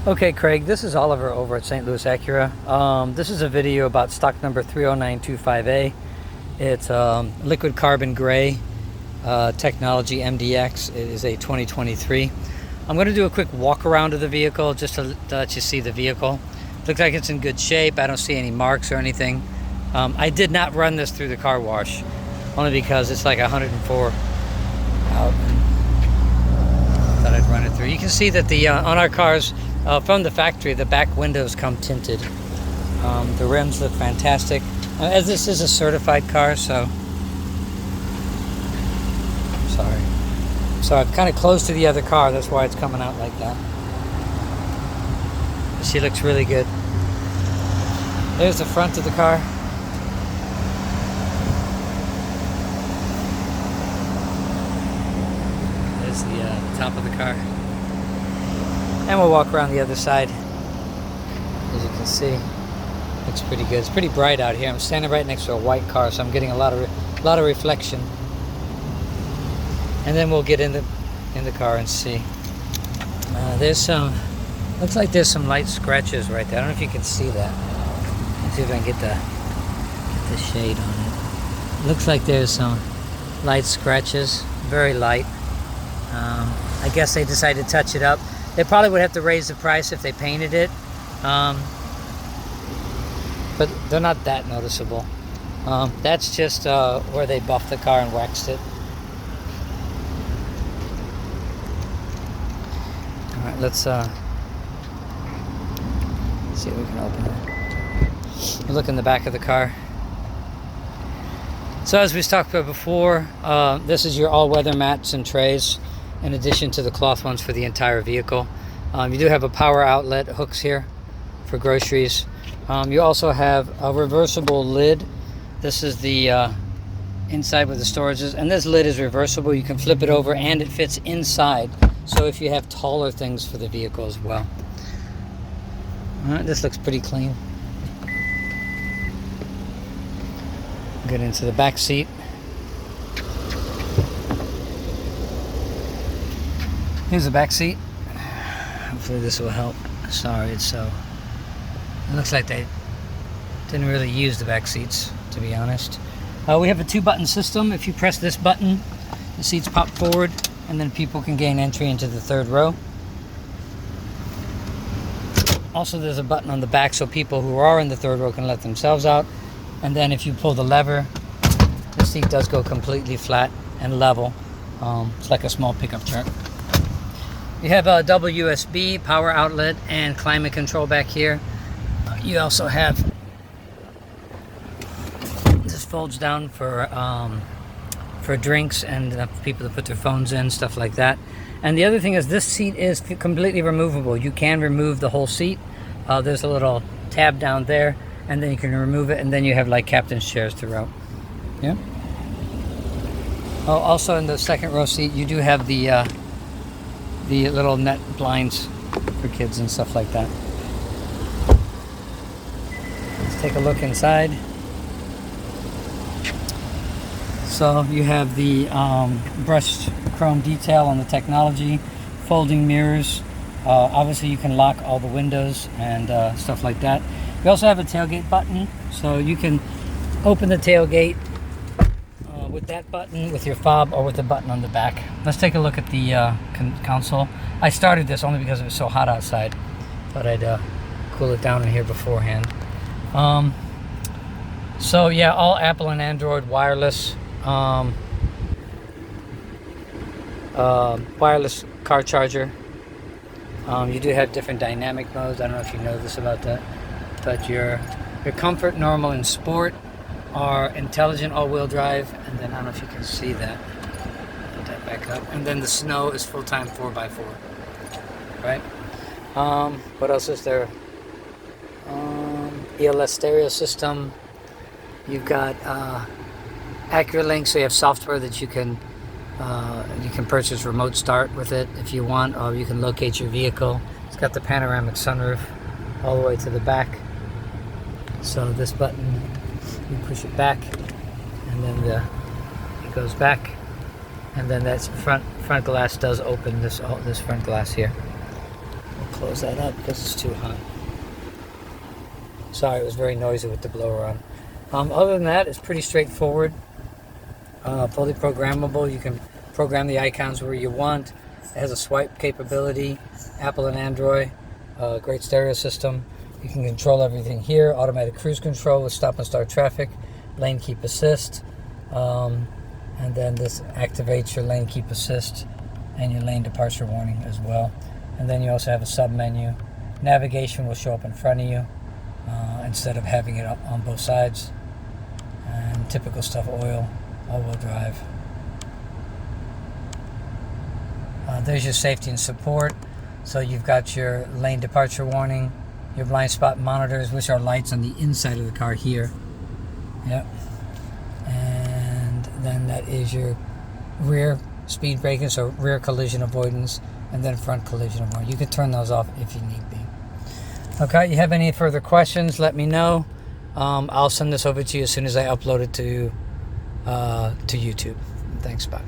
Okay, Craig, this is Oliver over at St. Louis Acura. This is a video about stock number 30925A. It's liquid carbon gray technology MDX. It is a 2023. I'm going to do a quick walk around of the vehicle just to let you see the vehicle. Looks like it's in good shape. I don't see any marks or anything. I did not run this through the car wash, only because it's like 104 out. Thought I'd run it through. You can see that the on our cars, from the factory, the back windows come tinted. The rims look fantastic. As this is a certified car, so... Sorry. So I'm kind of close to the other car, that's why it's coming out like that. She looks really good. There's the front of the car. There's the top of the car. And we'll walk around the other side. As you can see, looks pretty good. It's pretty bright out here. I'm standing right next to a white car, so I'm getting a lot of reflection. And then we'll get in the car and see. There's some. Looks like there's some light scratches right there. I don't know if you can see that. Let's see if I can get the shade on it. Looks like there's some light scratches. Very light. I guess they decided to touch it up. They probably would have to raise the price if they painted it, but they're not that noticeable. That's just where they buffed the car and waxed it. All right, let's see if we can open it. Look in the back of the car. So as we talked about before, this is your all-weather mats and trays, in addition to the cloth ones for the entire vehicle. You do have a power outlet hooks here for groceries. You also have a reversible lid. This is the inside where the storage is, and this lid is reversible. You can flip it over and it fits inside, so if you have taller things for the vehicle as well. All right, this looks pretty clean. Get into the back seat. Here's the back seat. Hopefully this will help. Sorry, it looks like they didn't really use the back seats, to be honest. We have a 2-button system. If you press this button, the seats pop forward, and then people can gain entry into the 3rd row. Also, there's a button on the back so people who are in the 3rd row can let themselves out. And then if you pull the lever, the seat does go completely flat and level. It's like a small pickup truck. You have a double USB power outlet and climate control back here. You also have this folds down for drinks and people to put their phones in, stuff like that. And the other thing is this seat is completely removable. You can remove the whole seat. There's a little tab down there, and then you can remove it, and then you have like captain's chairs throughout. Yeah. Oh, also in the 2nd row seat, you do have the little net blinds for kids and stuff like that. Let's take a look inside. So you have the brushed chrome detail on the technology, folding mirrors. Obviously you can lock all the windows and stuff like that. You also have a tailgate button, so you can open the tailgate with that button, with your fob, or with the button on the back. Let's take a look at the console. I started this only because it was so hot outside. Thought I'd cool it down in here beforehand. So yeah, all Apple and Android wireless. Wireless car charger. You do have different dynamic modes. I don't know if you know this about that, but your comfort, normal, and sport are intelligent all-wheel drive, and then I don't know if you can see that. Put that back up. And then the snow is full-time 4x4. Right? What else is there? ELS stereo system. You've got AccuraLink, so you have software that you can purchase remote start with it if you want, or you can locate your vehicle. It's got the panoramic sunroof all the way to the back. So this button, you push it back, and then it goes back, and then that's front glass does open. This front glass here. close that up because it's too hot. Sorry, it was very noisy with the blower on. Other than that, it's pretty straightforward. Fully programmable. You can program the icons where you want. It has a swipe capability, Apple and Android. Great stereo system. You can control everything here. Automatic cruise control with stop and start traffic, lane keep assist, and then this activates your lane keep assist and your lane departure warning as well. And then you also have a sub menu. Navigation will show up in front of you instead of having it up on both sides. And typical stuff, oil, all-wheel drive. There's your safety and support. So you've got your lane departure warning, your blind spot monitors, which are lights on the inside of the car here. Yep. And then that is your rear speed braking, so rear collision avoidance, and then front collision avoidance. You can turn those off if you need be. Okay, you have any further questions, let me know. I'll send this over to you as soon as I upload it to YouTube. Thanks, bye.